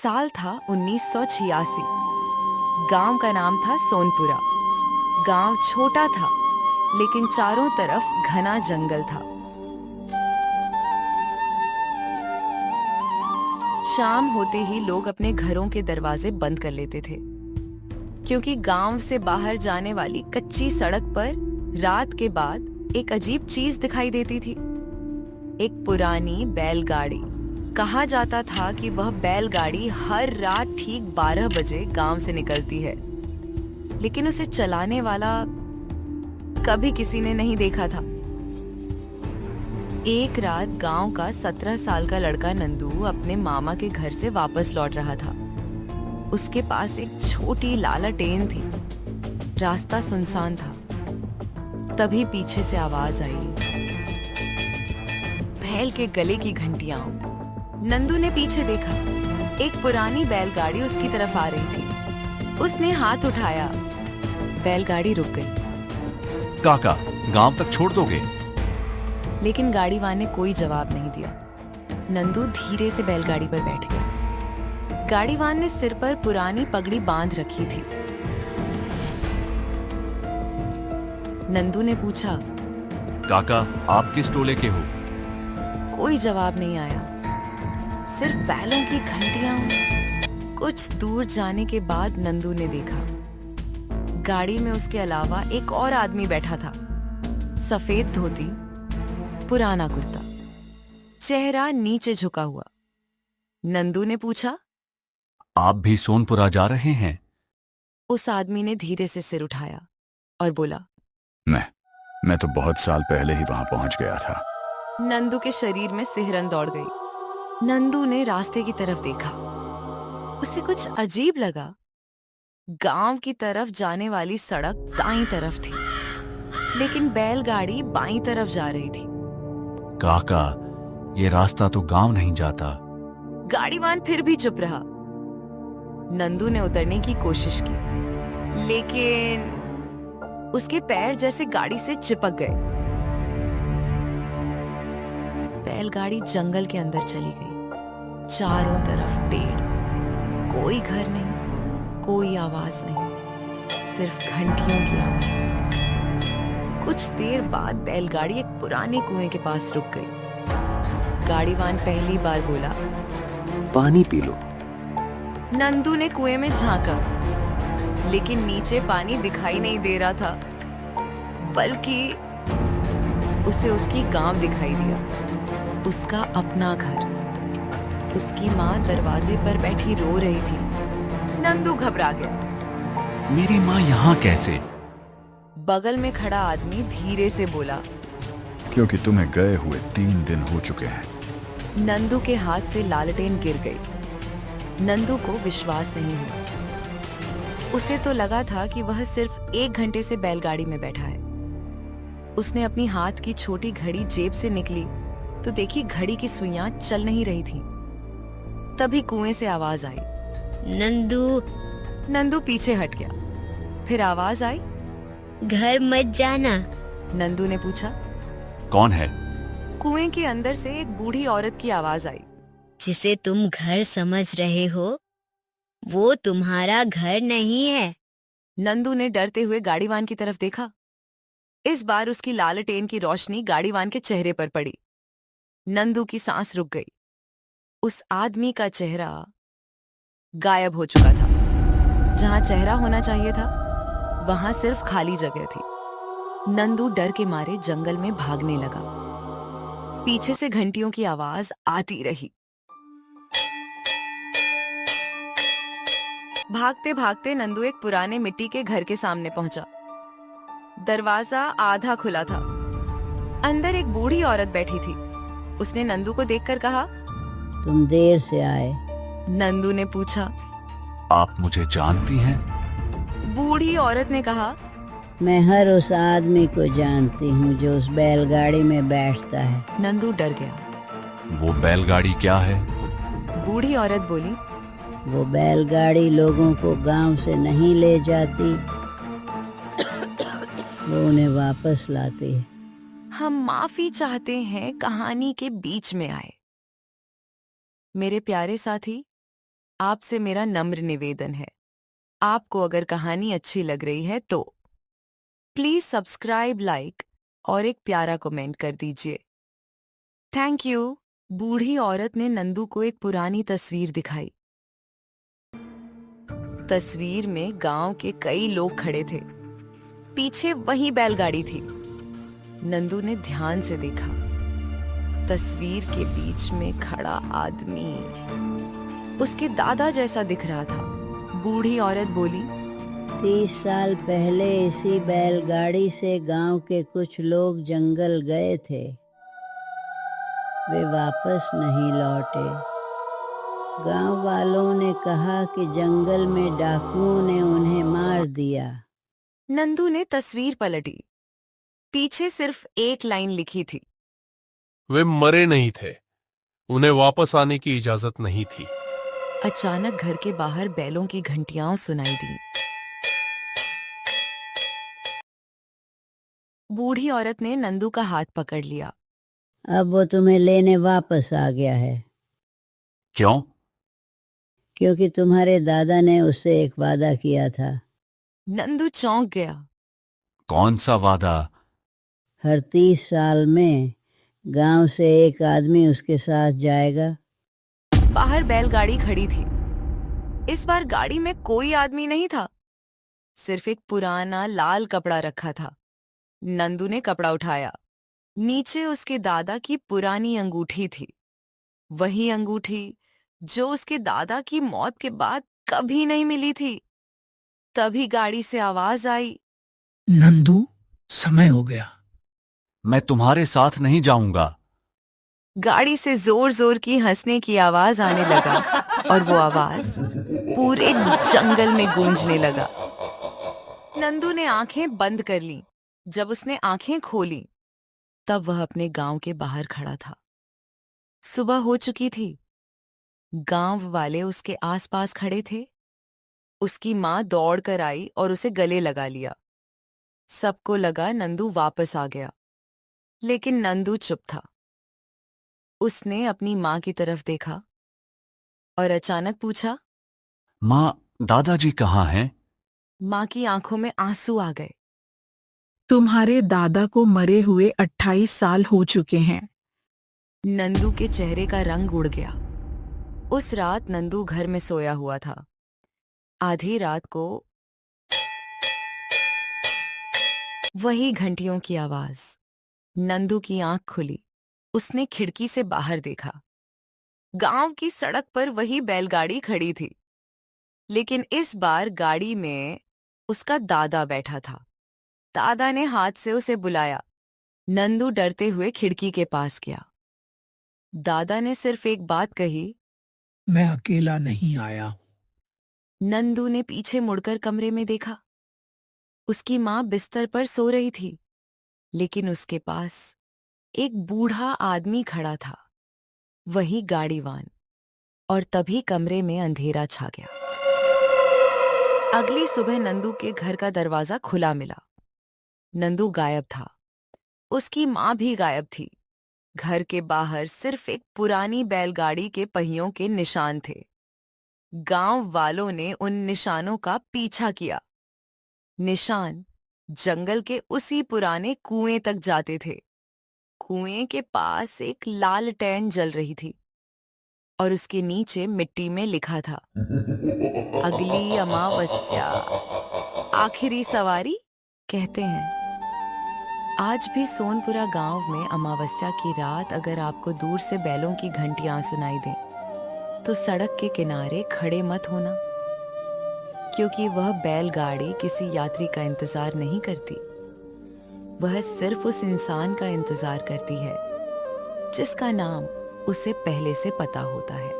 साल था 1986। गांव का नाम था सोनपुरा। गांव छोटा था, लेकिन चारों तरफ घना जंगल था। शाम होते ही लोग अपने घरों के दरवाजे बंद कर लेते थे, क्योंकि गांव से बाहर जाने वाली कच्ची सड़क पर रात के बाद एक अजीब चीज दिखाई देती थी। एक पुरानी बैलगाड़ी। कहा जाता था कि वह बैलगाड़ी हर रात ठीक 12 बजे गांव से निकलती है, लेकिन उसे चलाने वाला कभी किसी ने नहीं देखा था। एक रात गांव का 17 साल का लड़का नंदू अपने मामा के घर से वापस लौट रहा था। उसके पास एक छोटी लालटेन थी। रास्ता सुनसान था। तभी पीछे से आवाज आई, बैल के गले की घंटियां। नंदू ने पीछे देखा। एक पुरानी बैलगाड़ी उसकी तरफ आ रही थी। उसने हाथ उठाया। बैलगाड़ी रुक गई। काका, गांव तक छोड़ दोगे? लेकिन गाड़ीवान ने कोई जवाब नहीं दिया। नंदू धीरे से बैलगाड़ी पर बैठ गया। गाड़ीवान ने सिर पर पुरानी पगड़ी बांध रखी थी। नंदू ने पूछा, काका, आप किस टोले के हो? कोई जवाब नहीं आया, सिर्फ बैलों की घंटियां। कुछ दूर जाने के बाद नंदू ने देखा, गाड़ी में उसके अलावा एक और आदमी बैठा था। सफेद धोती, पुराना कुर्ता, चेहरा नीचे झुका हुआ। नंदू ने पूछा, आप भी सोनपुरा जा रहे हैं? उस आदमी ने धीरे से सिर उठाया और बोला, मैं तो बहुत साल पहले ही वहां पहुंच गया था। नंदू के शरीर में सिहरन दौड़ गई। नंदू ने रास्ते की तरफ देखा। उसे कुछ अजीब लगा। गांव की तरफ जाने वाली सड़क दाईं तरफ थी, लेकिन बैलगाड़ी बाईं तरफ जा रही थी। काका, ये रास्ता तो गांव नहीं जाता। गाड़ीवान फिर भी चुप रहा। नंदू ने उतरने की कोशिश की, लेकिन उसके पैर जैसे गाड़ी से चिपक गए। बैलगाड़ी जंगल के अंदर चली गई। चारों तरफ पेड़, कोई घर नहीं, कोई आवाज नहीं, सिर्फ घंटियों की आवाज। कुछ देर बाद बैलगाड़ी एक पुराने कुएं के पास रुक गई। गाड़ीवान पहली बार बोला, पानी पी लो। नंदू ने कुएं में झांका, लेकिन नीचे पानी दिखाई नहीं दे रहा था, बल्कि उसे उसकी गांव दिखाई दिया, उसका अपना घर। उसकी माँ दरवाजे पर बैठी रो रही थी। नंदू घबरा गया। मेरी माँ यहाँ कैसे? बगल में खड़ा आदमी धीरे से बोला, क्योंकि तुम्हें गए हुए 3 दिन हो चुके हैं। नंदू के हाथ से लालटेन गिर गई। नंदू को विश्वास नहीं हुआ। उसे तो लगा था कि वह सिर्फ 1 घंटे से बैलगाड़ी में बैठा है। उसने अपनी हाथ की छोटी घड़ी जेब से निकली तो देखी घड़ी की सुइयां चल नहीं रही थी। तभी कुएं से आवाज आई, नंदू। नंदू पीछे हट गया। फिर आवाज आई, घर मत जाना। नंदू ने पूछा। कौन है? कुएं के अंदर से एक बूढ़ी औरत की आवाज आई, जिसे तुम घर समझ रहे हो, वो तुम्हारा घर नहीं है। नंदू ने डरते हुए गाड़ीवान की तरफ देखा। इस बार उसकी लालटेन की रोशनी गाड़ीवान के चेहरे पर पड़ी। नंदू की सांस रुक गई। उस आदमी का चेहरा गायब हो चुका था। जहां चेहरा होना चाहिए था, वहां सिर्फ खाली जगह थी। नंदू डर के मारे जंगल में भागने लगा। पीछे से घंटियों की आवाज आती रही। भागते भागते नंदू एक पुराने मिट्टी के घर के सामने पहुंचा। दरवाजा आधा खुला था। अंदर एक बूढ़ी औरत बैठी थी। उसने नंदू को देखकर कहा, तुम देर से आए। नंदू ने पूछा। आप मुझे जानती हैं? बूढ़ी औरत ने कहा, मैं हर उस आदमी को जानती हूँ जो उस बैलगाड़ी में बैठता है। नंदू डर गया। वो बैलगाड़ी क्या है? बूढ़ी औरत बोली, वो बैलगाड़ी लोगों को गांव से नहीं ले जाती, वो उन्हें वापस लाती है। हम माफी चाहते हैं, कहानी के बीच में आए। मेरे प्यारे साथी, आपसे मेरा नम्र निवेदन है, आपको अगर कहानी अच्छी लग रही है तो प्लीज सब्सक्राइब, लाइक और एक प्यारा कमेंट कर दीजिए। Thank you. बूढ़ी औरत ने नंदू को एक पुरानी तस्वीर दिखाई। तस्वीर में गांव के कई लोग खड़े थे। पीछे वही बैलगाड़ी थी। नंदू ने ध्यान से देखा। तस्वीर के बीच में खड़ा आदमी उसके दादा जैसा दिख रहा था। बूढ़ी औरत बोली, 30 साल पहले इसी बैलगाड़ी से गांव के कुछ लोग जंगल गए थे। वे वापस नहीं लौटे। गांव वालों ने कहा कि जंगल में डाकुओं ने उन्हें मार दिया। नंदू ने तस्वीर पलटी। पीछे सिर्फ एक लाइन लिखी थी, वे मरे नहीं थे, उन्हें वापस आने की इजाजत नहीं थी। अचानक घर के बाहर बैलों की घंटियां सुनाई दी। बूढ़ी औरत ने नंदू का हाथ पकड़ लिया। अब वो तुम्हें लेने वापस आ गया है, क्यों? क्योंकि तुम्हारे दादा ने उससे एक वादा किया था। नंदू चौंक गया। कौन सा वादा? हर 30 साल में गांव से एक आदमी उसके साथ जाएगा। बाहर बैलगाड़ी खड़ी थी। इस बार गाड़ी में कोई आदमी नहीं था, सिर्फ एक पुराना लाल कपड़ा रखा था। नंदू ने कपड़ा उठाया। नीचे उसके दादा की पुरानी अंगूठी थी, वही अंगूठी जो उसके दादा की मौत के बाद कभी नहीं मिली थी। तभी गाड़ी से आवाज आई, नंदू, समय हो गया। मैं तुम्हारे साथ नहीं जाऊंगा। गाड़ी से जोर जोर की हंसने की आवाज आने लगा और वो आवाज पूरे जंगल में गूंजने लगा। नंदू ने आंखें बंद कर ली। जब उसने आंखें खोली तब वह अपने गांव के बाहर खड़ा था। सुबह हो चुकी थी। गांव वाले उसके आसपास खड़े थे। उसकी मां दौड़कर आई और उसे गले लगा लिया। सबको लगा नंदू वापस आ गया, लेकिन नंदू चुप था। उसने अपनी मां की तरफ देखा और अचानक पूछा, माँ, दादाजी कहाँ हैं? मां की आंखों में आंसू आ गए। तुम्हारे दादा को मरे हुए 28 साल हो चुके हैं। नंदू के चेहरे का रंग उड़ गया। उस रात नंदू घर में सोया हुआ था। आधी रात को वही घंटियों की आवाज। नंदू की आंख खुली। उसने खिड़की से बाहर देखा। गांव की सड़क पर वही बैलगाड़ी खड़ी थी, लेकिन इस बार गाड़ी में उसका दादा बैठा था। दादा ने हाथ से उसे बुलाया। नंदू डरते हुए खिड़की के पास गया। दादा ने सिर्फ एक बात कही, मैं अकेला नहीं आया हूं। नंदू ने पीछे मुड़कर कमरे में देखा। उसकी मां बिस्तर पर सो रही थी, लेकिन उसके पास एक बूढ़ा आदमी खड़ा था, वही गाड़ीवान। और तभी कमरे में अंधेरा छा गया। अगली सुबह नंदू के घर का दरवाजा खुला मिला। नंदू गायब था। उसकी मां भी गायब थी। घर के बाहर सिर्फ एक पुरानी बैलगाड़ी के पहियों के निशान थे। गांव वालों ने उन निशानों का पीछा किया। निशान जंगल के उसी पुराने कुएं तक जाते थे। कुएं के पास एक लालटेन जल रही थी और उसके नीचे मिट्टी में लिखा था, अगली अमावस्या आखिरी सवारी। कहते हैं आज भी सोनपुरा गांव में अमावस्या की रात अगर आपको दूर से बैलों की घंटियां सुनाई दें तो सड़क के किनारे खड़े मत होना, क्योंकि वह बैलगाड़ी किसी यात्री का इंतजार नहीं करती। वह सिर्फ उस इंसान का इंतजार करती है जिसका नाम उसे पहले से पता होता है।